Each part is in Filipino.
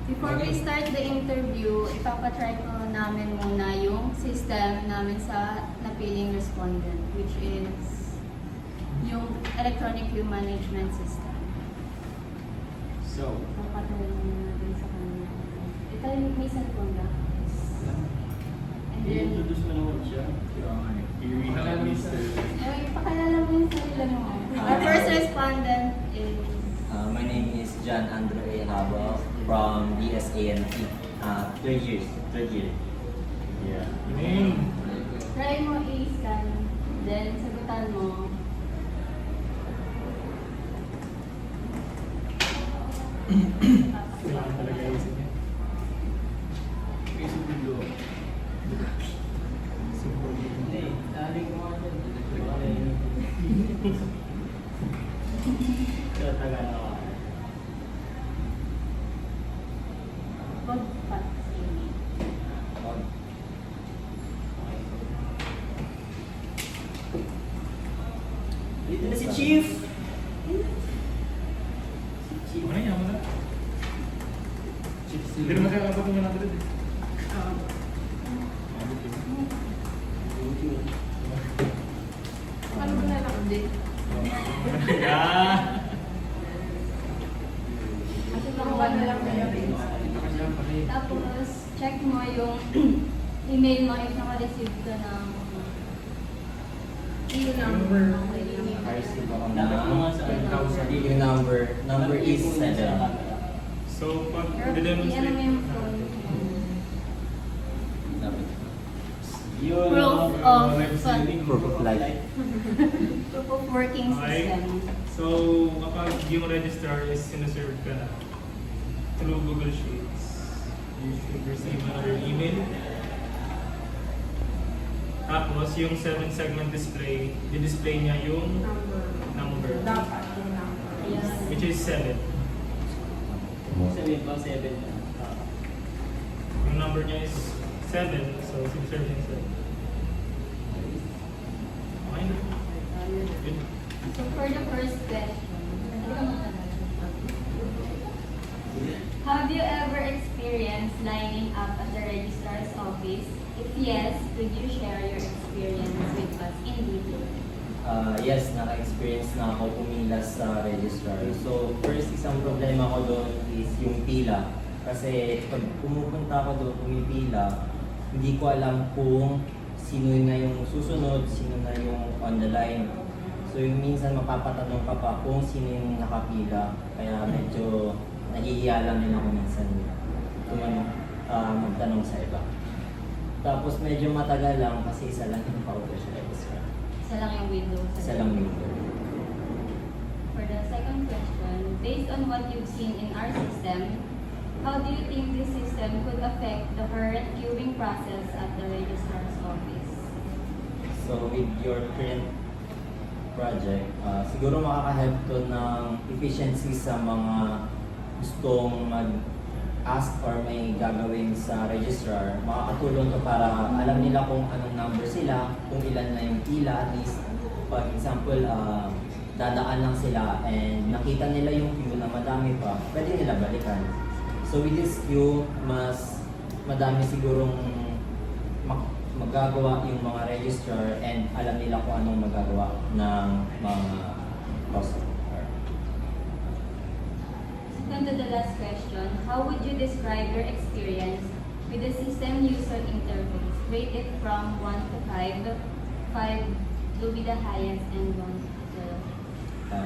Before we start the interview, ipapatry ko namin muna yung system namin sa napiling respondent, which is yung electronic queue management system. So, Papatry muna natin sa kanila. Ito yung may cellphone ba? And then, i-introduce mo naman siya. Here we have Mr. ipakilala mo yung sarili mo. Our first respondent is... My name is John Andre Haba from DSANT. Third year. Yeah. Try mo i-scan, then sagutan mo. Kailangan talaga isip niya. Isip window. Huwag pa-singing. Dito na si Chief! Ano yan? Ano? Hindi naman kaya kapag naman natin eh. Ano ba na lang din? Yeah! Kasi nakuha na lang kayo. Tapos, check mo yung email mo if naka-receive ka ng yung number. Okay, yung I-receive ako ng Dapat mga sa 1,000. yung number is 7. So, pag Pero didemonstrate, yan naman yung phone. Yun, Proof of web streaming. Proof of life. Proof of working Okay. system. So, kapag yung registrar is sinuserve ka na through Google Sheets, you should receive another email. Tapos, yung 7-segment display, di-display niya yung number, Dapat yung number. Yes. which is 7. 7 pa, 7. Yung number niya is 7, so sinuserve niya 7. Okay na. Good. So for the first question, have you ever experienced lining up at the registrar's office? If yes, could you share your experience with us in detail? Yes, naka-experience na ako pumila sa registrar. So, first isang problema ko doon is yung pila. Kasi pag pumupunta ako doon, pumipila, hindi ko alam kung sino na yung susunod, sino na yung on the line. So, yung minsan mapapatanong ka pa kung sino yung nakapila. Kaya medyo nahihiya lang din ako minsan magtanong sa iba. Tapos medyo matagal lang kasi isa lang yung pauto sa registrar. Isa lang yung window. Isa lang yung For the second question, based on what you've seen in our system, how do you think this system could affect the current queuing process at the registrar's office? So with your current project, siguro makaka-help to ng efficiency sa mga gustong mag-ask or may gagawin sa registrar. Makakatulong to para alam nila kung anong number sila, kung ilan na yung pila at least. For example, dadaan lang sila and nakita nila yung queue na madami pa, pwede nila balikan. So with this queue, mas madami sigurong magagawa yung mga registrar and alam nila kung anong magagawa ng mga customer. And to the last question, how would you describe your experience with the system user interface? Rated from 1 to 5. 5 will be the highest and 1 to 0.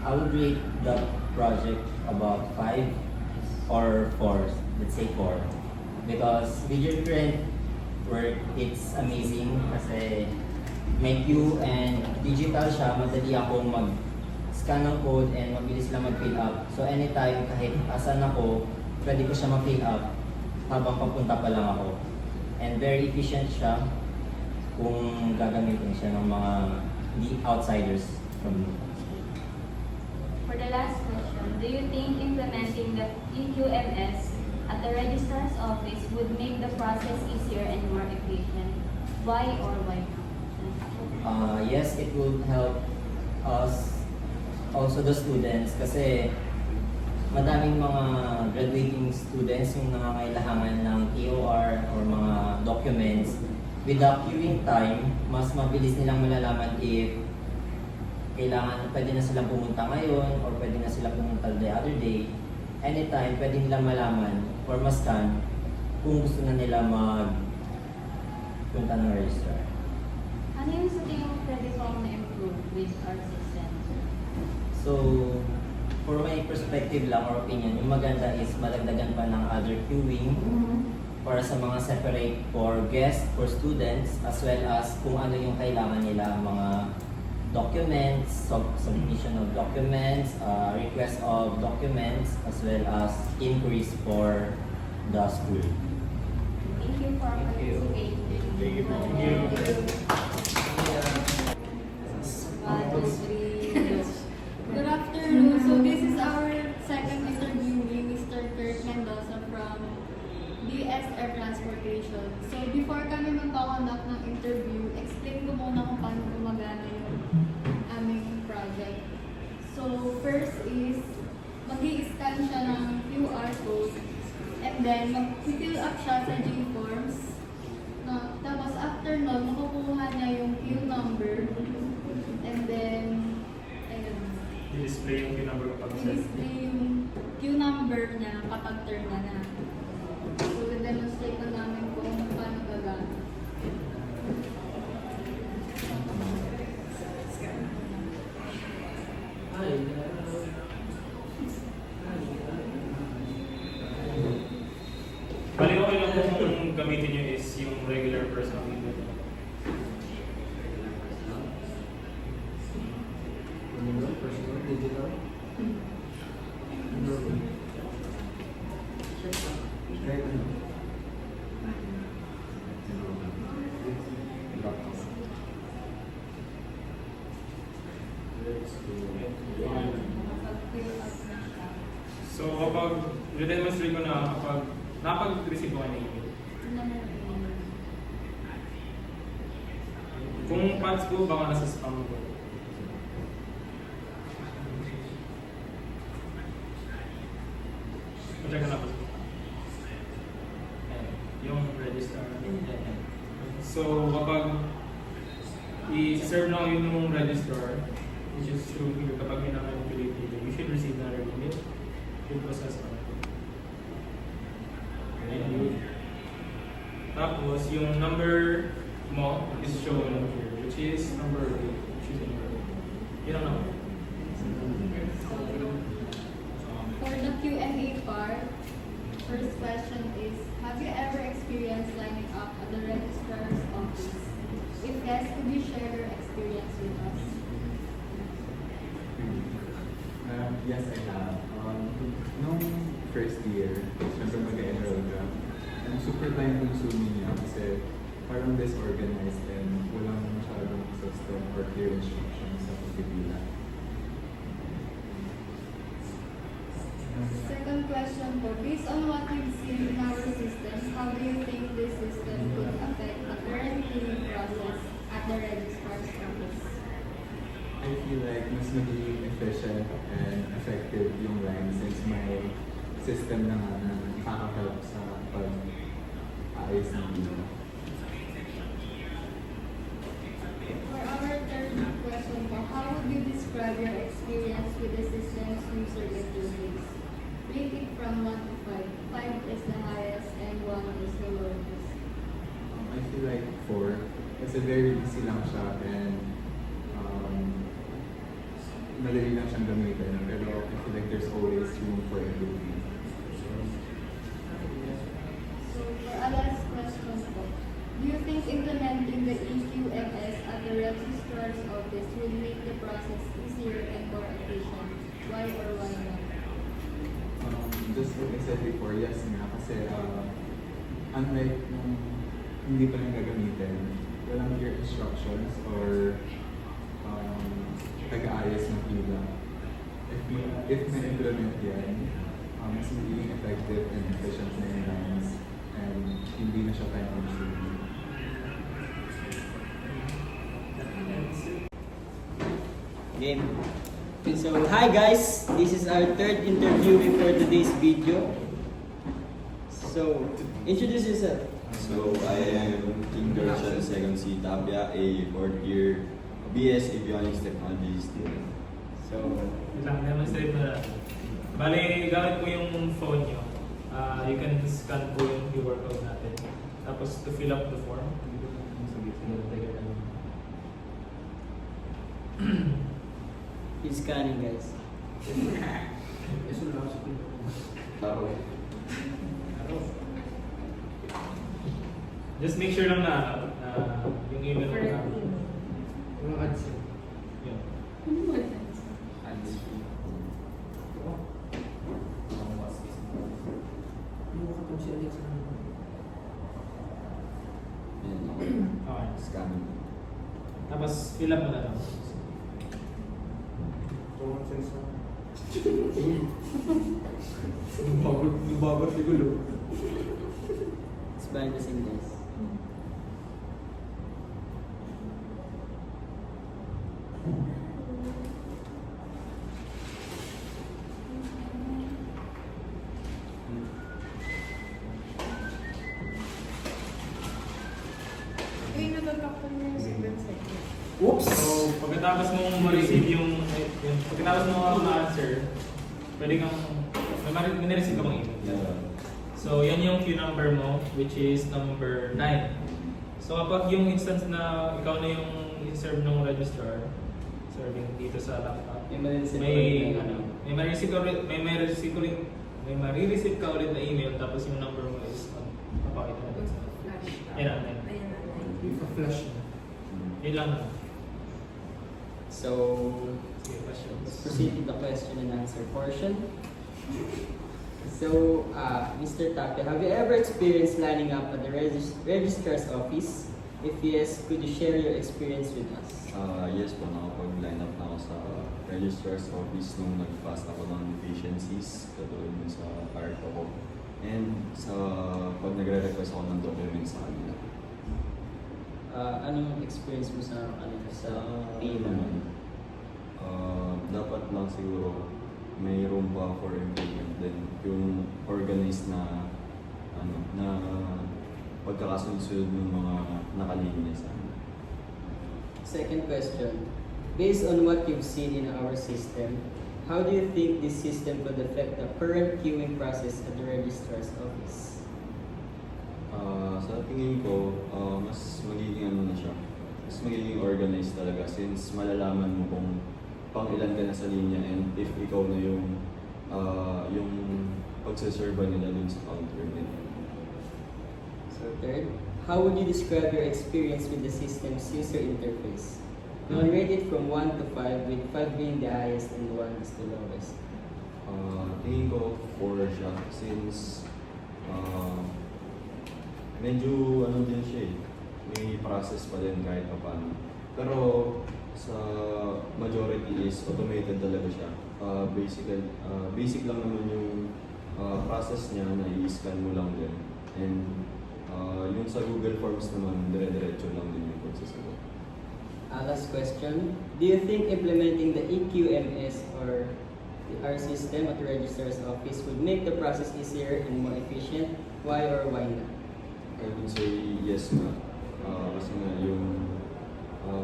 I would rate the project about 5 or 4, let's say 4. Because with your current work, it's amazing kasi may queue and digital siya, madali akong mag-scan ng code and mabilis lang mag-fill up. So anytime, kahit asan ako, pwede ko siya ma-fill up habang papunta pa lang ako. And very efficient siya kung gagamitin siya ng mga outsiders from me. For the last question, do you think implementing the EQMS at the registrar's office would make the process easier and more efficient? Why or why not? Yes, it will help us, also the students, kasi madaming mga graduating yung students yung nangangailangan ng TOR or mga documents, with the queuing time, mas mabilis nilang malalaman if kailangan, pwede na silang pumunta ngayon or pwede na silang pumunta the other day. Anytime, pwede nilang malaman or ma-scan kung gusto na nila punta ng registrar. Ano yung sa tingin mo pwede pang na-improve with our system? So, for my perspective lang or opinion, yung maganda is malagdagan pa ng other queuing para sa mga separate for guests, for students, as well as kung ano yung kailangan nila, mga documents, submission of documents, request of documents, as well as inquiries for the school. Thank you for Thank you. participating. Thank you. Thank you. 1, 2, 3, Good afternoon. So this is our second interviewee, Mr. Kurt Mendoza from DS Air Transportation. So before kami magpakonduct ng interview, explain ko muna kung paano gumagana yung aming project. So first is, mag-i-scan siya ng QR code and then mag-fill up siya sa G-forms. No, tapos after nun, makukuha niya yung queue number and then ayun, I-display yung number kapag set. i-display yung queue number niya kapag turn na na. So, demonstrate na namin kung paano gagana. Bali, okay lang kung gamitin nyo is yung regular personal email. Mag-fill up na siya. So kapag i-demonstrate ko na kapag napag-receive ko kayo ng email, kung pads ko baka nasa spam ko. Check na po. Yung register. So kapag i-serve na yun yung register, which is through here, kapag may naka-manipulate dito, you should receive na email. Yung process na. Tapos yung number mo is shown here, which is number 8. Which is number 8. Yun ang number. For the Q&A part, first question is, have you ever experienced lining up at the registrar's office? If yes, could you share your experience with us? Yes, I have. Nung first year, syempre mag-enroll ka, and super time consuming niya kasi parang disorganized and walang masyadong system or clear instructions sa pagpipila. Second question po, based on what you've seen in our system, how do you think this system could affect the current billing process at the registrar's office? I feel like mas magiging efficient and effective yung line since may system na nga na nakaka-help sa pag-aayos ng bill. For our third question po, how would you describe your experience with the system's user interface? Rate it from 1 to 5. 5 is the highest and 1 is the lowest. I feel like 4 kasi very easy lang siya and madali lang siyang gamitin pero I feel like there's always room for improvement. So for our last question po, do you think implementing the EQMS at the registrar's office would make the process easier and more efficient? Why or why not? Just like I said before, yes nga kasi unlike nung hindi pa lang gagamitin, walang clear instructions or taga-ayos ng pila. If may implement yan, mas magiging effective and efficient na yung lines and hindi na siya time consuming. Game. So, hi guys! This is our third interview for today's video. So, introduce yourself. So I am King Gershon, second C Tapia, a fourth year BS Avionics Technology student. So, Wait lang, demonstrate na natin. Bale, gamit po yung phone nyo. You can scan po yung QR code natin. Tapos to fill up the form. he's scanning, guys. Just make sure lang na yung email mo na. Yun. And Okay. scamming. Tapos fill up mo na lang. It's behind the scenes, guys. So, pagkatapos mong ma-receive pagkatapos mo ma-answer, pwede kang, may na-receive ka bang email? Yeah. So, yan yung queue number mo, which is number 9. So, kapag yung instance na ikaw na yung in-serve ng registrar, serving dito sa laptop, May marireceive may, ka ulit na ano, may marireceive ka ulit na email, tapos yung number mo is, papakita natin sa yan na, yan. Yun lang na. So, Sige, questions. let's proceed to the question and answer portion. So, Mr. Tapia, have you ever experienced lining up at the registrar's office? If yes, could you share your experience with us? Yes po, nakapag-line up na ako sa registrar's office nung nag-pass ako ng deficiencies, katulad dun sa card ko. And sa pag nagre-request ako ng documents sa kanila. Anong experience mo sa sa Ano naman, dapat lang siguro may room pa for improvement din. Yung organized na pagkakasunod-sunod ng mga nakalinya sa amin. Second question. Based on what you've seen in our system, how do you think this system could affect the current queuing process at the registrar's office? Sa tingin ko, mas magiging mas magiging organized talaga since malalaman mo kung pang ilan ka na sa linya and if ikaw na yung pagsaserva nila dun sa counter nila. So third, how would you describe your experience with the system's user interface? Now rate it from 1 to 5, with 5 being the highest and 1 is the lowest. Tingin ko 4 siya since medyo din siya eh. May process pa din kahit pa paano. Pero sa majority is automated talaga siya. Basic lang naman yung process niya na i-scan mo lang din. And yung sa Google Forms naman, dire-diretso lang din yung pagsasagot. Last question, do you think implementing the EQMS or our system at the registrar's office would make the process easier and more efficient? Why or why not? I would say yes nga. Kasi nga yung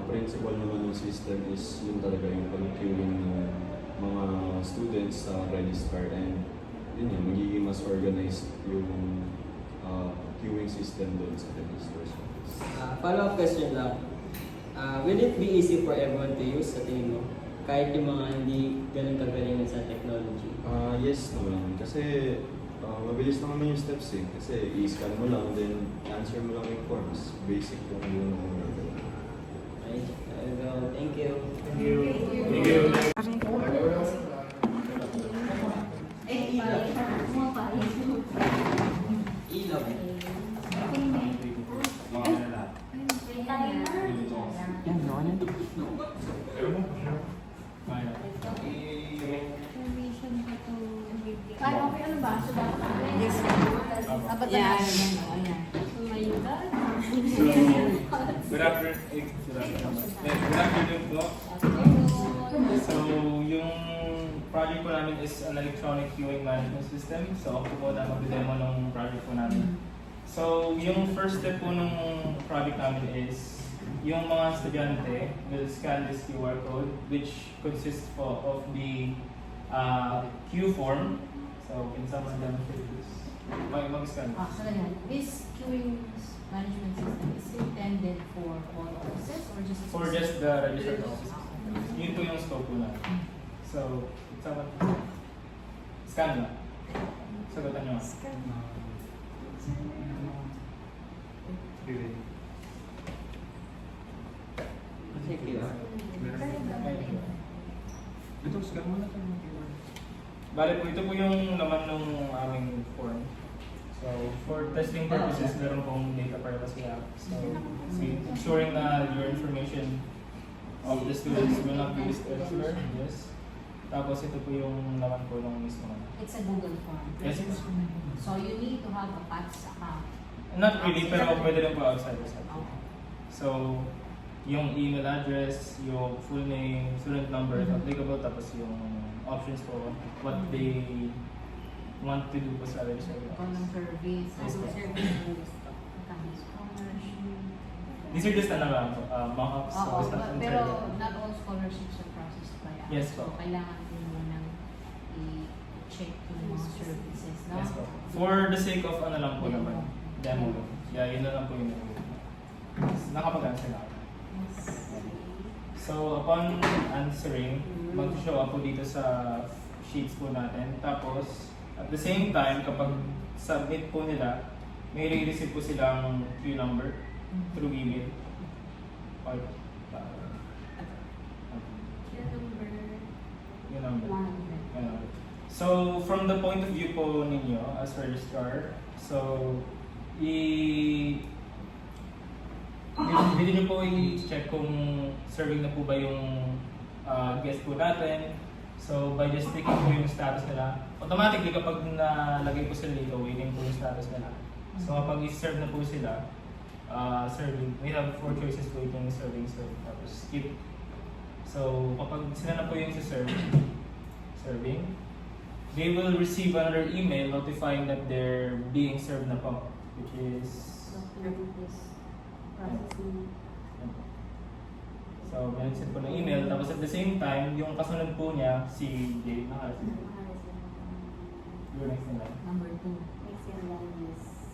principle naman ng system is yung talaga yung pag-queuing ng mga students sa registrar and yun yun, magiging mas organized yung queuing system doon sa registrar's office. Follow-up question lang. Will it be easy for everyone to use sa tingin mo? Kahit yung mga hindi ganun kagalingan sa technology? Yes naman. Kasi mabilis naman yung steps eh. Kasi i-scan mo lang, then answer mo lang yung forms. Basic lang yung gagawin. Right? There we go. Thank you. Thank you. Thank you. Ilaw. Yan, no? Okay, ano ba? So, dapat Yes. Dapat Yan. Oh my God. Good afternoon po. So, yung project po namin is an electronic queuing management system. So, ako po na mag-demo ng project project po natin. So, yung first step po ng project namin is yung mga estudyante will scan this QR code which consists of the Q form. So, can someone demonstrate this? Mag-scan. So yan, this queuing management system is intended for all offices or just For just the registered offices. Yun po yung scope po natin. So, can someone scan na. Sagutan nyo. Thank you. Ito, scan mo na tayo. Bale po, ito po yung laman ng aming form. So, for testing purposes, meron pong data privacy act. So, ensuring na your information of the students will not be used elsewhere. Yes. Tapos ito po yung laman po ng mismo. it's a Google form. Yes, yes. So you need to have a PATS account. Not really, pero pwede rin po outside the site. Okay. So, yung email address, yung full name, student number if applicable, tapos yung options po, what they want to do po sa register. Column surveys, Yes, po. surveys, accounts, commerce. These are just mock-ups. so Oo, it's not pero entirely- not all scholarships are processed by us. Yes, So po. kailangan din munang i-check yung mga services, no? Yes po. For the sake of ano lang po naman, demo lang. Yeah, yun na lang po yung nakapag-answer na ako. So, upon answering, mag-show up po dito sa sheets po natin. Tapos, at the same time, kapag submit po nila, may re-receive po silang queue number through email. Or, yung number. Ganun. So, from the point of view po ninyo as registrar, so, pwede nyo po i-check kung serving na po ba yung guest po natin. So, by just clicking po yung status nila, automatically kapag nalagay po sila dito, waiting po yung status nila. So, kapag i-serve na po sila, serving, we have 4 choices waiting, serving, tapos skip. So, kapag sila na po yung serving, they will receive another email notifying that they're being served na po, which is so, may send po ng email. Tapos at the same time, yung kasunod po niya, si Jay, your next nila. Number 2.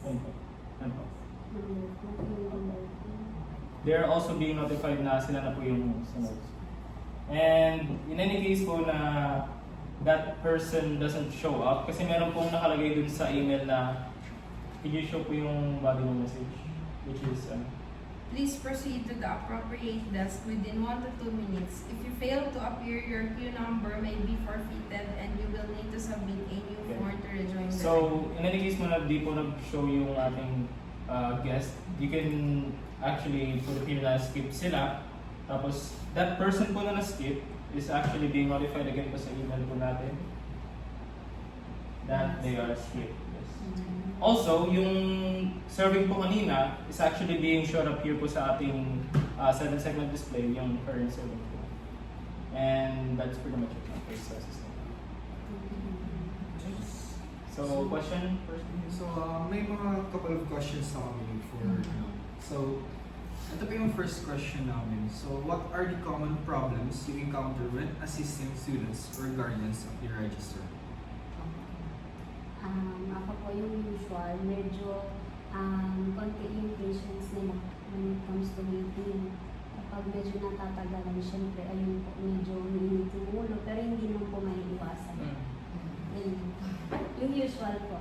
Ayun po. Ayun po. They're also being notified na sila na po yung sunod. And in any case po na that person doesn't show up, kasi meron pong nakalagay dun sa email na can you show po yung body ng message, which is Please proceed to the appropriate desk within 1 to 2 minutes. If you fail to appear, your queue number may be forfeited and you will need to submit a new Okay. form to rejoin the So, in any case mo na di po nag-show yung ating guest, you can actually put here na skip sila. Tapos, that person po na na-skip is actually being notified again po sa email po natin that they are skipped. Yes. Also, yung serving po kanina is actually being showed up here po sa ating 7-segment display, yung current serving po. And that's pretty much it for sa system. So, question first? So, may mga couple of questions na kami for So, ito po yung first question namin. So, what are the common problems you encounter when assisting students or guardians of the register? Ako po yung usual, medyo konti yung patience nila when it comes to waiting. Kapag medyo natatagalan, syempre, ayun po, medyo mainit yung ulo, pero hindi naman po maiiwasan. Yun. Yung usual po.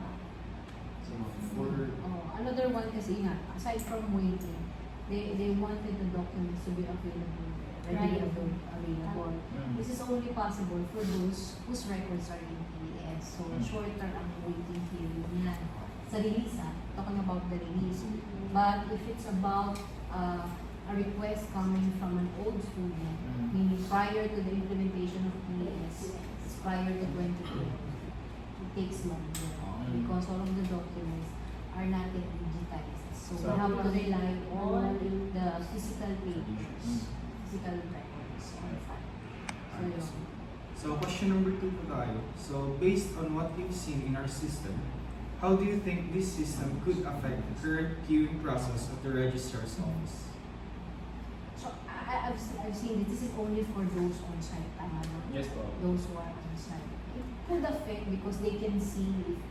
Another one kasi nga, aside from waiting, they wanted the documents to be available, readily Right. available. This is only possible for those whose records are in PES. So, shorter ang waiting period niyan. Sa release, talking about the release. But if it's about a request coming from an old student, meaning prior to the implementation of PES, it's prior to 2020, it takes longer because all of the documents are not yet digitized. So, we have to rely on the physical pages, physical records on file. So, yun. So, question number 2 po tayo. So, based on what you've seen in our system, how do you think this system could affect the current queuing process at the registrar's office? So I've seen it. This is only for those on site. Yes po. Those who are on site. It could affect because they can see if,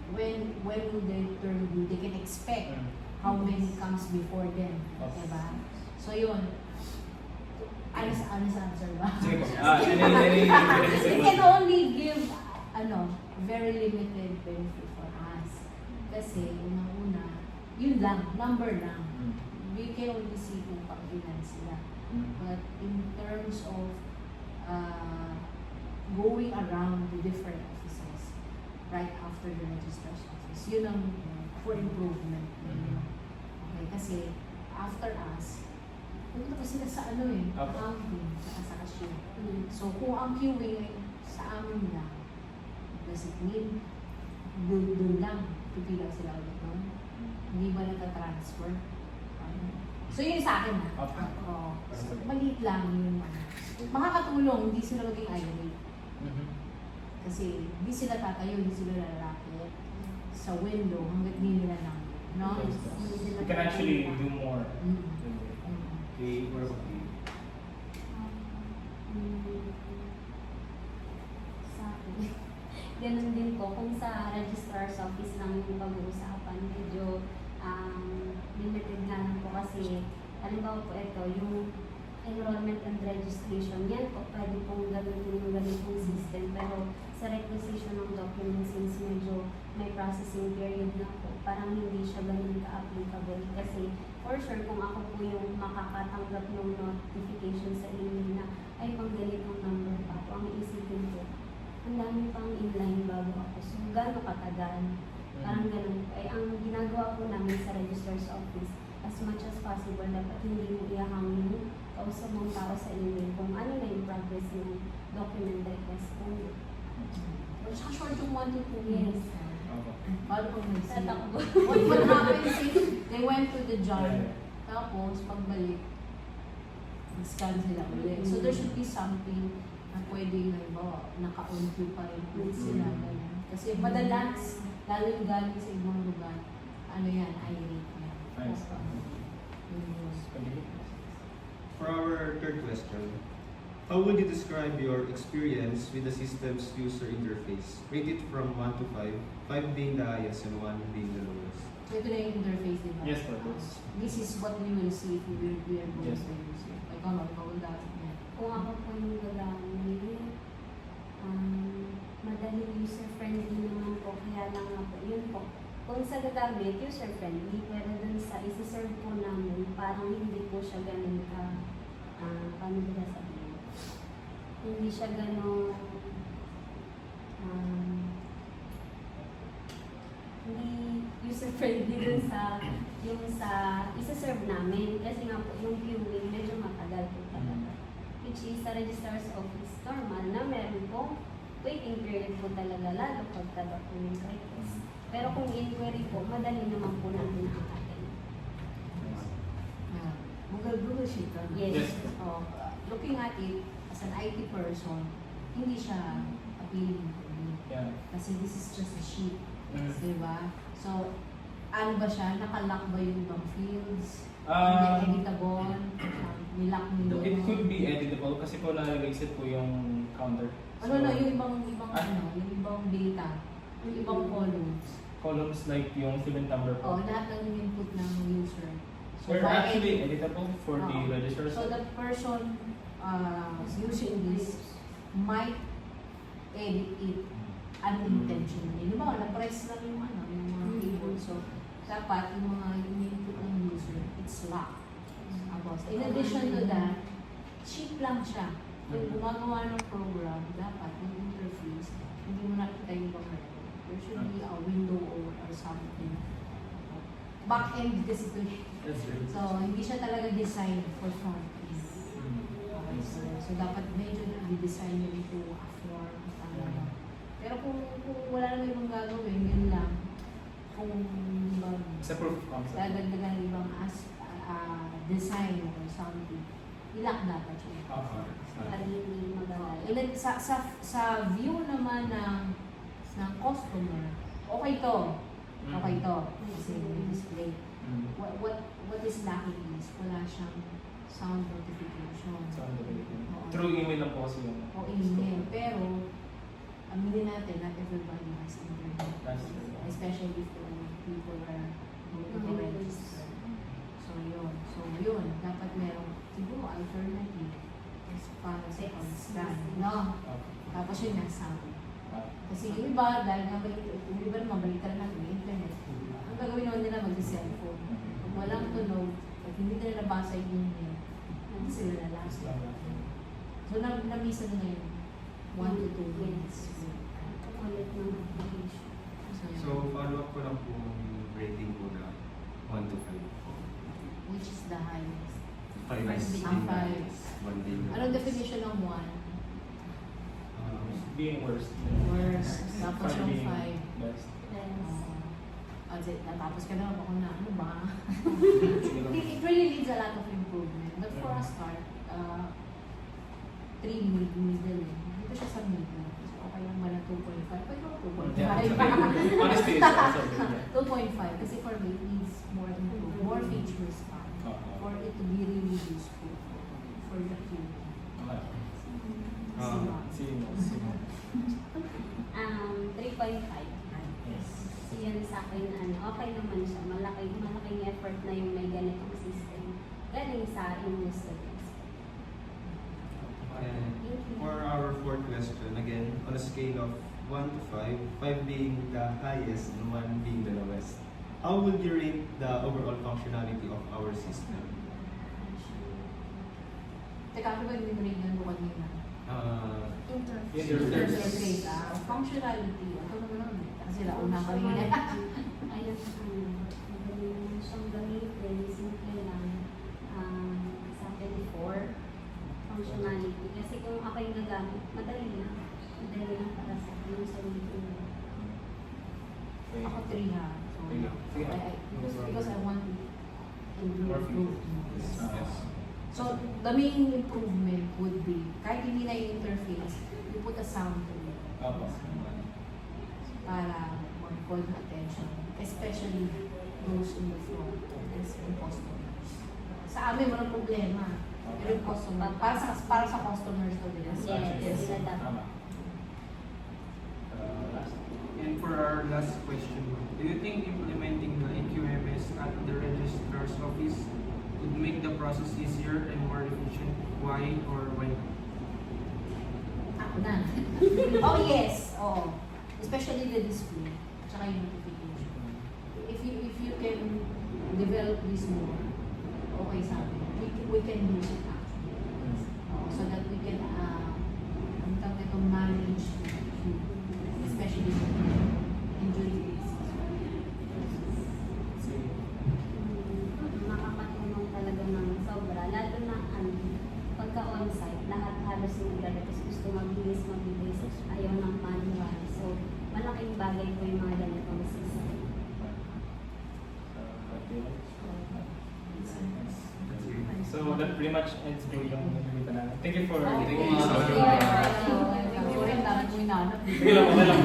when will their turn be. They can expect how many comes before them. Okay. Diba? So yun. Honest answer ba? Sige po. It can only give very limited benefit for us. Kasi una, yun lang, number lang. We can only see kung pag-ilan sila. But in terms of going around the different offices right after the registrar's office, yun ang for improvement. Okay, kasi after us, pumunta pa sila sa accounting, sa cashier. So kung ang queuing sa amin lang, does it mean doon lang, pipila sila ulit doon? Hindi ba nagka-transfer? So yun sa akin na. Oo. So, maliit lang yun. Makakatulong, hindi sila maging irate. Kasi hindi sila tatayo, hindi sila lalakit sa window hanggat hindi nila lang. No? You can actually do more. Okay, what about you? Sa akin, ganun din po. Kung sa registrar's office lang yung pag-uusapan, medyo limited nga lang po kasi halimbawa po ito, yung enrollment and registration, yan po pwede pong gamitin yung ganitong system, pero sa requisition ng documents, since medyo may processing period na po, parang hindi siya ganun ka-applicable kasi for sure kung ako po yung makakatanggap ng notification sa email na ay pang ganitong number pa po, ang isipin ko ang dami pang inline bago ako, so gano'ng katagal. Parang ganun. Ay, ang ginagawa po namin sa registrar's office, as much as possible, dapat hindi mo ihahangin kausap mong tao sa email kung ano na yung progress ng document request po. But saka short yung 1 to 2 Yes. years. Paano kung nag-see? Tatakbo. What happens if they went to the job, tapos pagbalik, nag-scan sila ulit. So there should be something na pwede na iba, naka-on queue pa rin ulit sila. Ganyan. Kasi madalas, lalo yung galing sa ibang lugar, ano yan, irate yan. Nice. For our third question, how would you describe your experience with the system's user interface? Rate it from 1 to 5, 5 being the highest and 1 being the lowest. So ito na yung interface, di ba? Yes, po. This is what we will see if we are going Yes. to use it. Ikaw dahil yan. Kung ako po yung gagamit, madali user-friendly naman po, kaya lang nga po, yun po. Kung sa gagamit, user-friendly, pero dun sa isi-serve po namin, parang hindi po siya ganun ka, paano ba sabihin? Hindi siya ganun, hindi user-friendly dun sa, yung sa isa-serve namin. Kasi nga po, yung queuing, medyo matagal po talaga. Which is sa registrar's office, normal na meron po waiting period po talaga, lalo pagka document request. Pero kung inquiry po, madali naman po natin nakakain. Google sheet. Yes. So, looking at it, as an IT person, hindi siya appealing to me. Yeah. Kasi this is just a sheet. Mm. Diba? So, ano ba siya? Nakalock ba yung ibang fields? Um, Hindi editable? Nilock nyo? It could be editable kasi po nalagay po yung counter. Yung ibang yung ibang data, yung ibang columns. Columns like yung student number po. Lahat ng input ng user. They're for actually editable for the registrars. So the person using this might edit it unintentionally. Di ba, na-press lang yung yung mga keyboard. So, dapat yung mga input ng user, it's locked. In addition to that, cheap lang siya. Yung gumagawa ng program, dapat yung interface, hindi mo nakita yung ibang record. There should be a window or something. Back-end kasi ito. That's right. So, hindi siya talaga designed for front-end. Okay, so dapat medyo i-design nyo ito after. Pero kung wala naman ibang gagawin, yun lang. Kung Sa proof of concept. dadagdagan ibang design or something, ilak dapat siya. Para hindi magalala. Sa view naman ng customer, okay to. Okay to. Kasi may display. What is lacking is wala siyang sound notification. Oo. Through email lang po kasi yun. O email. Pero, aminin natin, not everybody has internet. That's true. Especially for people are going to register. So yun. Dapat merong, siguro, alternative. Is para sa on-scan. No? Tapos yun nga, sound. Kasi yung iba, dahil nga yung iba naman, balikan na ng internet. Ang gagawin naman nila, mag-cellphone. Kung walang tunog, at hindi nila nabasa yung email, hindi sila lalasa. So, nabisa na ngayon, 1 to 2 minutes. Ulit ng application. So, follow-up ko lang po yung rating ko na 1 to 5. Which is the highest? 5 is Ang 5. 1 day. Anong definition ng 1? Being worst. Worst. Tapos yung Being 5. best. Natapos ka na, ako na, ano ba? Sige lang. It really needs a lot of improvement. But for a start, 3 middle eh. Dito siya sa middle. So, okay lang ba na 2.5? Pwede ko 2.5. Honestly, it's also good. 2.5 kasi for me, it needs more improvement, more features pa. For it to be really useful for the future. Sige. 3.5. Yan sa akin, okay naman siya. Malaking effort na yung may ganitong system. Galing sa inyong students. And for our fourth question, again, on a scale of 1 to 5, 5 being the highest and 1 being the lowest, how would you rate the overall functionality of our system? Teka, ano ba yung rin yung bukod nila? Interface. Interface. Functionality. Ito naman naman. Kasi launa ka rin. Ayun, madali naman siyang gamitin. Simple lang. Sa akin, 4. Functionality. Kasi kung ako yung gagamit, madali lang. Madali lang para sa akin yung sarili ko. Ako 3 ha. So, because I want to improve. So, the main improvement would be, kahit hindi na yung interface, you put a sound to it. Para mag-call the attention, especially those in the front as yung customers. Sa amin, walang problema. Pero yung customer, para sa customers to din. Yes, sila dapat. And for our last question, do you think implementing the EQMS at the registrar's office would make the process easier and more efficient? Why or why not? Ako na. Oh yes, oo. Especially the display, tsaka yung notification. If you can develop this more, okay sa amin. We can use it actually. So that we can ang tawag ito, manage especially injury cases. Makakatulong talaga ng sobra. Lalo na pagka on-site, lahat halos yung dala kasi gusto mabilis. Ayaw ng manual. So, malaking bagay po yung mga ganitong system. So that pretty much ends po yung nagkita namin. Thank you for Thank taking you. this Sorry, ang dami ko hinahanap. Sige lang, okay lang.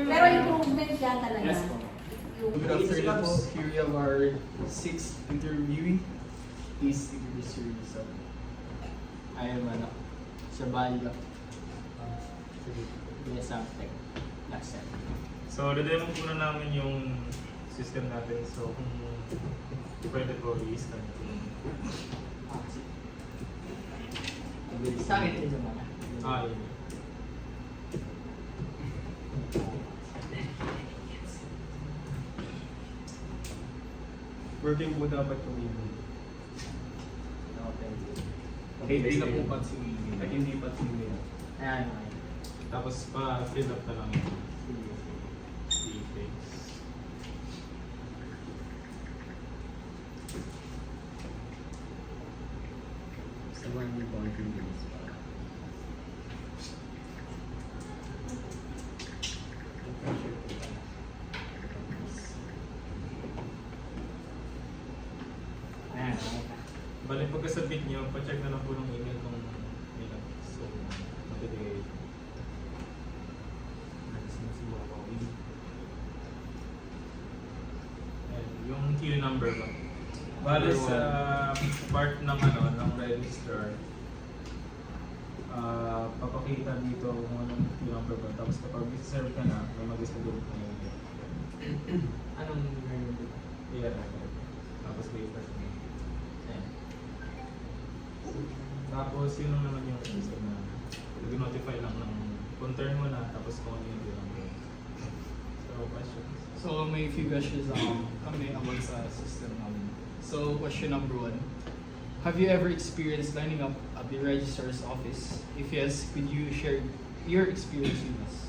Pero improvement yan talaga. Yes po. Good afternoon po. Here we have our 6th interviewee. Please introduce yourself. I am Shabalya. Tech. Last set. So, dademo muna namin yung system natin. So, kung pwede po i-scan ito. Sa akin din naman. Yun. Working po dapat yung email. Hindi na po pads yung email. Like, hindi pads yung email. Ayan. Tapos pa-fill up na lang yung details. Sa one yung confidence pa. Ayan. Balik pagka-submit nyo, pa-check na lang po ng email kung may so, matibigay. queue number ba? Bale sa part ng ng registrar, papakita dito kung anong queue number ba. Tapos kapag serve ka na, may mag-schedule ka na yun. Anong meron dito? Yeah. Tapos wait first. Ayan. Tapos yun lang naman yung system na nag-notify lang ng kung turn mo na, tapos kung ano yung queue number. So, questions? So may few questions kami about sa system namin. So question number 1. Have you ever experienced lining up at the registrar's office? If yes, could you share your experience with us?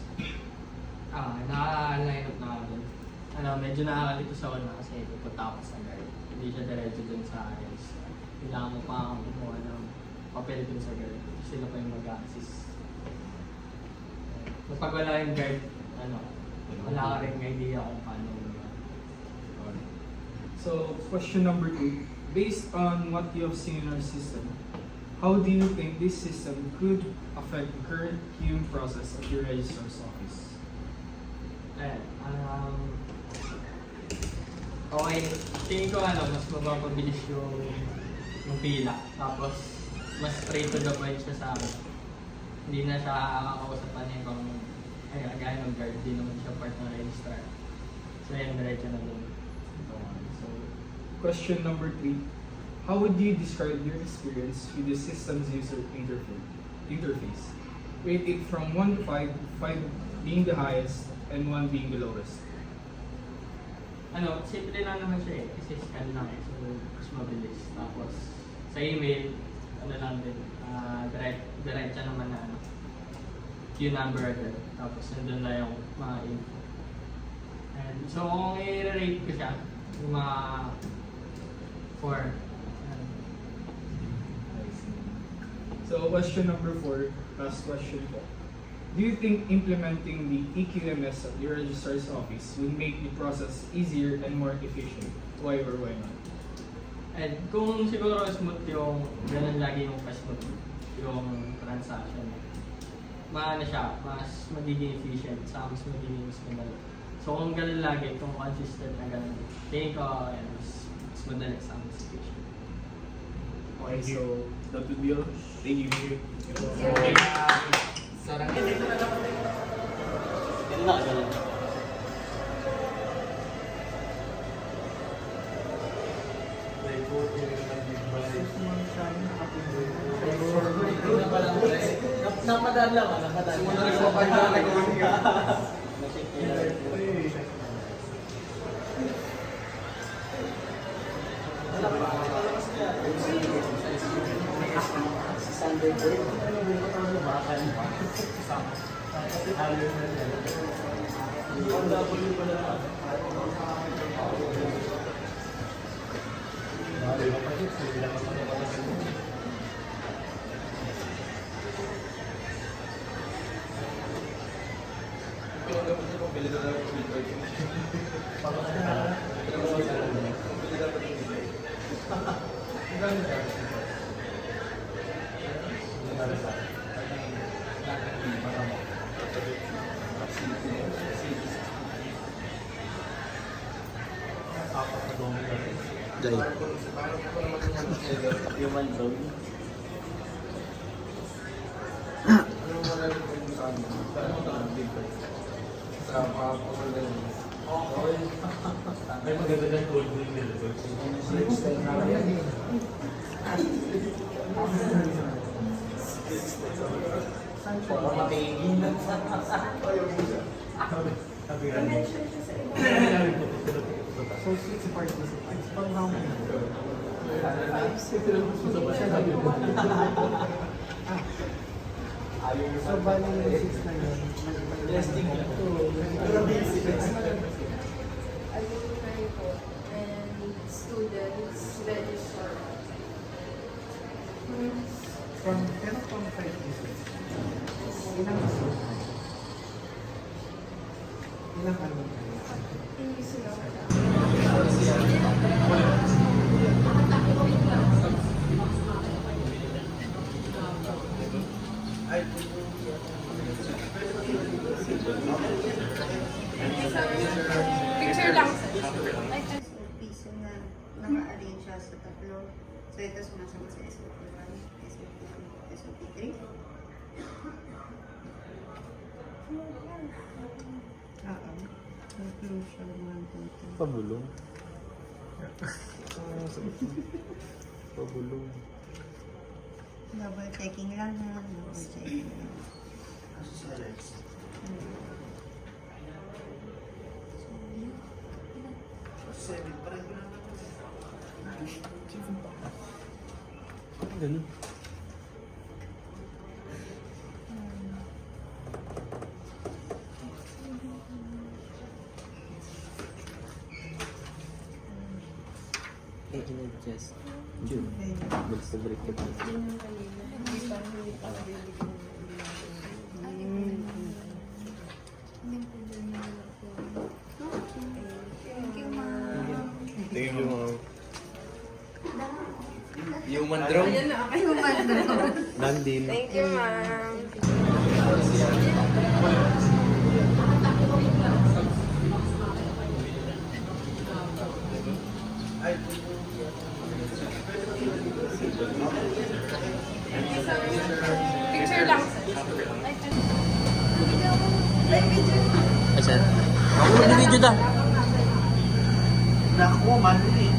Naka-line up na ako dun. Medyo nakakalito sa una kasi pupunta ako sa guard. Hindi siya diretso dun sa register. Kailangan mo pa akong kumuha ng papel dun sa guard. Sila pa yung mag-assist. Kapag wala yung guard, wala ka rin idea kung paano. So, question number 2. Based on what you have seen in our system, how do you think this system could affect the current queuing process at your registrar's office? Okay, tingin ko mas mapapabilis yung pila. Tapos, mas straight to the point siya sa akin. Hindi na siya kakausapan niya kung gaya ng guard, di naman siya part ng registrar. So, yan, diretso na doon. So, question number 3. How would you describe your experience with the system's user interface? Rate it from 1 to 5, 5 being the highest and 1 being the lowest. Simple lang naman siya kasi scan lang so mas mabilis. Tapos, sa email, lang din, diretso naman na queue number agad. Tapos, nandun na yung mga info. And so, kung i-rate ko siya, yung mga 4. So, question number 4, last question po. Do you think implementing the EQMS at your registrar's office would make the process easier and more efficient? Why or why not? And kung siguro smooth yung ganun lagi yung smooth yung transaction, siya, mas magiging efficient, mas magiging mas madali. So kung ganun lagi, kung consistent na ganun, tingin ko mas madali mas efficient. Okay, so that would be all. Thank you. Sarang ito na dapat ito. Ito na ganun. Napadaan lang ako, napadaan. Sunday break. Human zone. May maganda ng gold din nila. Matingin. So, 6 parts na sa pang round. So, bali yung 6 na yun. Testing lang ito. Alumni po and students register. From 10.5 pieces. Ilang kaso? Ilang ano? Hindi sila Picture lang. piso na naka-arrange siya sa tatlo. So ito sumasagot sa SOP 1, SOP 2, SOP 3. Conclusion 1, 2, 3. Pabulong. Pabulong. Double checking lang ha. Double checking lang. Ganun. I-adjust. June. Mag-break ka pa. Thank you, ma'am. Thank you, ma'am. Human drone? Human drone. Nandin. Thank you, ma'am. Picture lang. Asan? Ako na video da. Naku, man eh.